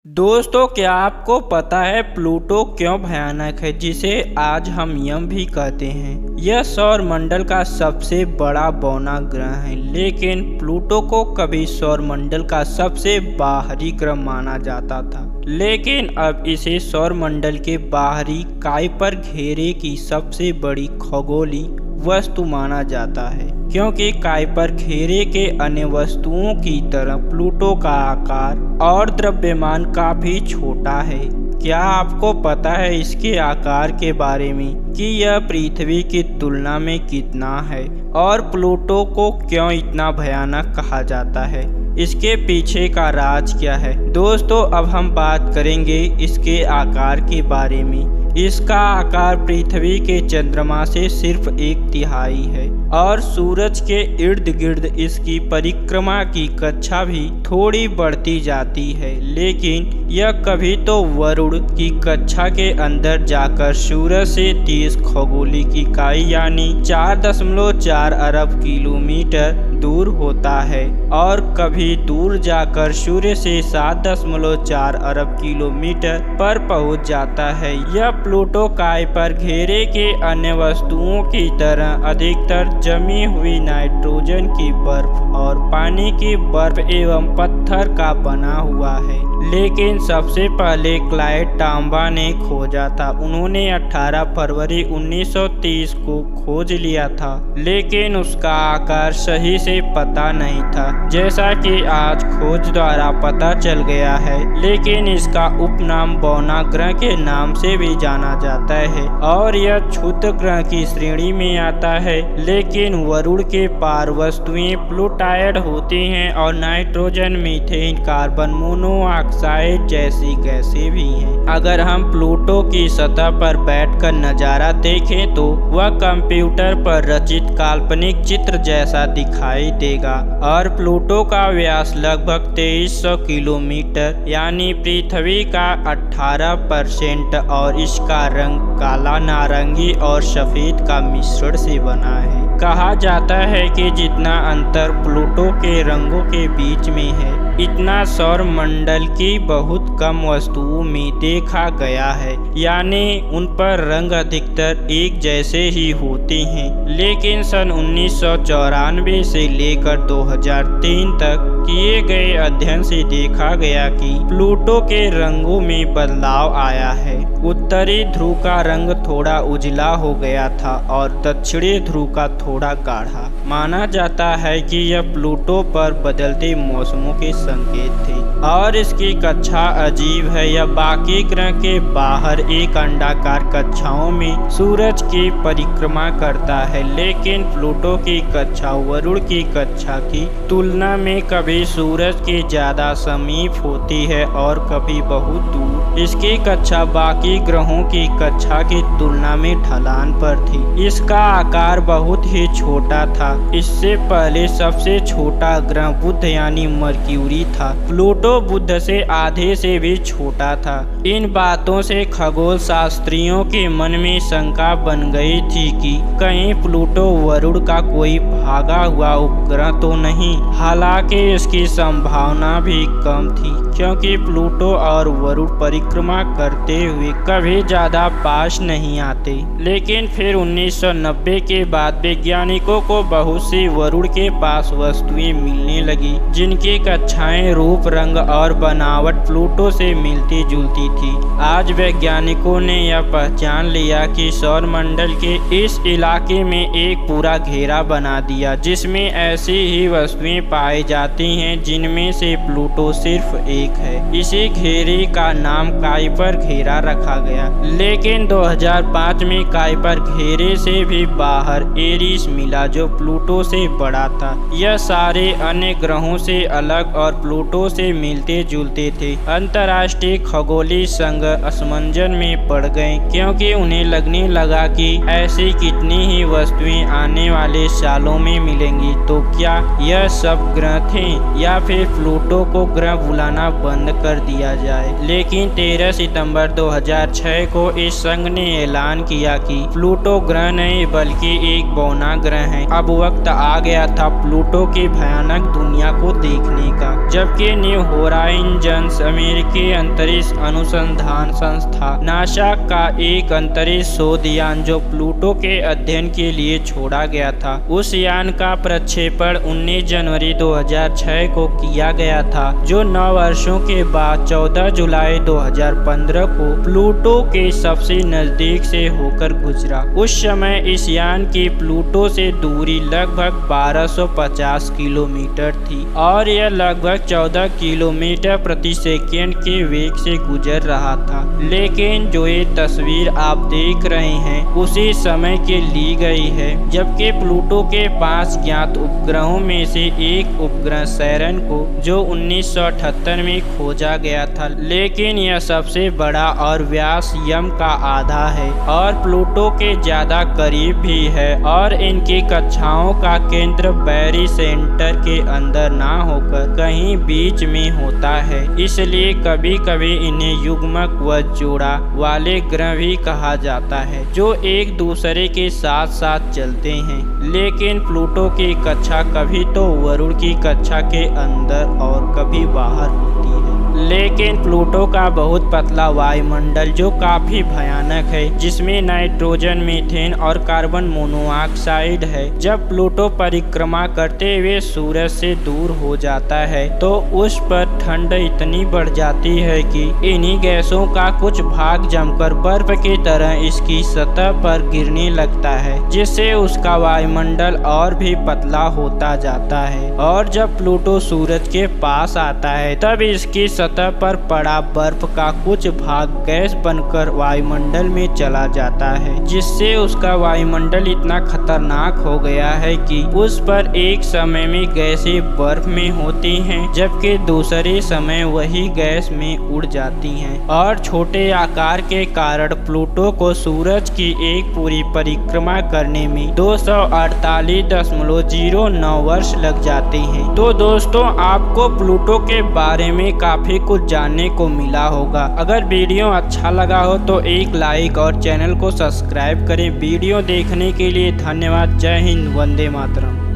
दोस्तों, क्या आपको पता है प्लूटो क्यों भयानक है, जिसे आज हम यम भी कहते हैं। यह सौर मंडल का सबसे बड़ा बौना ग्रह है, लेकिन प्लूटो को कभी सौर मंडल का सबसे बाहरी ग्रह माना जाता था। लेकिन अब इसे सौर मंडल के बाहरी काइपर घेरे की सबसे बड़ी खगोलीय वस्तु माना जाता है, क्योंकि काइपर घेरे के अन्य वस्तुओं की तरह प्लूटो का आकार और द्रव्यमान काफी छोटा है। क्या आपको पता है इसके आकार के बारे में कि यह पृथ्वी की तुलना में कितना है और प्लूटो को क्यों इतना भयानक कहा जाता है? इसके पीछे का राज क्या है? दोस्तों, अब हम बात करेंगे इसके आकार के बारे में। इसका आकार पृथ्वी के चंद्रमा से सिर्फ 1/3 है और सूरज के इर्द गिर्द इसकी परिक्रमा की कक्षा भी थोड़ी बढ़ती जाती है, लेकिन यह कभी तो वरुण की कक्षा के अंदर जाकर सूरज से 30 खगोलीय इकाई यानी 4.4 अरब किलोमीटर दूर होता है और कभी दूर जाकर सूर्य से 7.4 अरब किलोमीटर पर पहुंच जाता है। यह प्लूटो काइपर घेरे के अन्य वस्तुओं की तरह अधिकतर जमी हुई नाइट्रोजन की बर्फ और पानी की बर्फ एवं पत्थर का बना हुआ है, लेकिन सबसे पहले क्लाइड टॉम्बा ने खोजा था। उन्होंने 18 फरवरी 1930 को खोज लिया था, लेकिन उसका आकार सही से पता नहीं था, जैसा कि आज खोज द्वारा पता चल गया है। लेकिन इसका उपनाम बौना ग्रह के नाम से भी जाना जाता है और यह क्षुद्र ग्रह की श्रेणी में आता है, लेकिन वरुण के पार वस्तुएं प्लूटाइड होती हैं और नाइट्रोजन, मीथेन, कार्बन मोनोऑक्साइड जैसी गैसें भी हैं। अगर हम प्लूटो की सतह पर बैठकर नज़ारा देखें तो वह कंप्यूटर पर रचित काल्पनिक चित्र जैसा दिखाई देगा और प्लूटो का व्यास लगभग 2300 किलोमीटर यानी पृथ्वी का 18% और इसका रंग काला, नारंगी और सफेद का मिश्रण से बना है। कहा जाता है कि जितना अंतर प्लूटो के रंगों के बीच में है, इतना सौर मंडल की बहुत कम वस्तुओं में देखा गया है, यानी उन पर रंग अधिकतर एक जैसे ही होते हैं। लेकिन सन 1994 से लेकर 2003 तक किए गए अध्ययन से देखा गया कि प्लूटो के रंगों में बदलाव आया है। उत्तरी ध्रुव का रंग थोड़ा उजला हो गया था और दक्षिणी ध्रुव का थोड़ा गाढ़ा। माना जाता है कि यह प्लूटो पर बदलते मौसमों के संकेत थे और इसकी कक्षा अजीब है। यह बाकी ग्रह के बाहर एक अंडाकार कक्षाओं में सूरज की परिक्रमा करता है, लेकिन प्लूटो की कक्षा वरुण की कक्षा की तुलना में कभी सूरज के ज्यादा समीप होती है और कभी बहुत दूर। इसकी कक्षा बाकी ग्रहों की कक्षा की तुलना में ढलान पर थी। इसका आकार बहुत ही छोटा था। इससे पहले सबसे छोटा ग्रह बुध यानी मर्क्यूरी था। प्लूटो बुध से आधे से भी छोटा था। इन बातों से खगोल शास्त्रियों के मन में शंका बन गई थी कि कहीं प्लूटो वरुण का कोई भागा हुआ उपग्रह तो नहीं। हालांकि इसकी संभावना भी कम थी, क्योंकि प्लूटो और वरुण परिक्रमा करते हुए कभी ज्यादा पास नहीं आते। लेकिन फिर 1990 के बाद वैज्ञानिकों को बहुत सी वरुण के पास वस्तुएं मिलने लगी, जिनकी कक्षाएं, रूप, रंग और बनावट प्लूटो से मिलती जुलती थी। आज वैज्ञानिकों ने यह पहचान लिया कि सौर मंडल के इस इलाके में एक पूरा घेरा बना दिया, जिसमें ऐसी ही वस्तुएं पाई जाती हैं जिनमें से प्लूटो सिर्फ एक है। इसी घेरे का नाम काइपर घेरा रखा गया। लेकिन 2005 में काइपर घेरे से भी बाहर एरिस मिला, जो प्लूटो से बड़ा था। यह सारे अन्य ग्रहों से अलग और प्लूटो से मिलते जुलते थे। अंतर्राष्ट्रीय खगोलीय संघ असमंजस में पड़ गए, क्योंकि उन्हें लगने लगा कि ऐसी कितनी ही वस्तुएं आने वाले सालों में मिलेंगी। तो क्या यह सब ग्रह थे या फिर प्लूटो को ग्रह बुलाना बंद कर दिया जाए? लेकिन 13 सितंबर 2006 को इस संघ ने ऐलान किया कि प्लूटो ग्रह नहीं बल्कि एक बौना ग्रह है। अब वक्त आ गया था प्लूटो की भयानक दुनिया को देखने का। जबकि न्यू होराइजन्स अमेरिकी अंतरिक्ष अनुसंधान संस्था नासा का एक अंतरिक्ष शोध यान जो प्लूटो के अध्ययन के लिए छोड़ा गया था। उस यान का प्रक्षेपण 19 जनवरी 2006 को किया गया था, जो 9 वर्षों के बाद 14 जुलाई 2015 को प्लूटो के सबसे नजदीक से होकर गुजरा। उस समय इस यान की प्लूटो से दूरी लगभग 1250 किलोमीटर थी और यह लगभग 14 किलोमीटर प्रति सेकंड के वेग से गुजर रहा था। लेकिन जो ये तस्वीर आप देख रहे हैं उसी समय की ली गई है, जबकि प्लूटो के 5 ज्ञात उपग्रहों में से एक उपग्रह सैरन को जो 1978 में खोजा गया था, लेकिन यह सबसे बड़ा और व्यास यम का आधा है और प्लूटो के ज्यादा करीब भी है और इनकी कक्षाओं का केंद्र बैरी सेंटर के अंदर ना होकर कहीं बीच में होता है। इसलिए कभी कभी इन्हें युग्मक व जोड़ा वाले ग्रह भी कहा जाता है, जो एक दूसरे के साथ साथ चलते हैं। लेकिन प्लूटो की कक्षा कभी तो वरुण की कक्षा के अंदर और कभी बाहर होती है। लेकिन प्लूटो का बहुत पतला वायुमंडल जो काफी भयानक है, जिसमें नाइट्रोजन, मीथेन और कार्बन मोनोऑक्साइड है। जब प्लूटो परिक्रमा करते हुए सूरज से दूर हो जाता है तो उस पर ठंड इतनी बढ़ जाती है कि इन्हीं गैसों का कुछ भाग जमकर बर्फ की तरह इसकी सतह पर गिरने लगता है, जिससे उसका वायुमंडल और भी पतला होता जाता है। और जब प्लूटो सूरज के पास आता है तब इसकी सतह पर पड़ा बर्फ का कुछ भाग गैस बनकर वायुमंडल में चला जाता है, जिससे उसका वायुमंडल इतना खतरनाक हो गया है कि उस पर एक समय में गैसें बर्फ में होती हैं, जबकि दूसरे समय वही गैस में उड़ जाती हैं। और छोटे आकार के कारण प्लूटो को सूरज की एक पूरी परिक्रमा करने में 248.09 वर्ष लग जाते हैं। तो दोस्तों, आपको प्लूटो के बारे में काफी कुछ जानने को मिला होगा। अगर वीडियो अच्छा लगा हो तो एक लाइक और चैनल को सब्सक्राइब करें। वीडियो देखने के लिए धन्यवाद। जय हिंद, वंदे मातरम।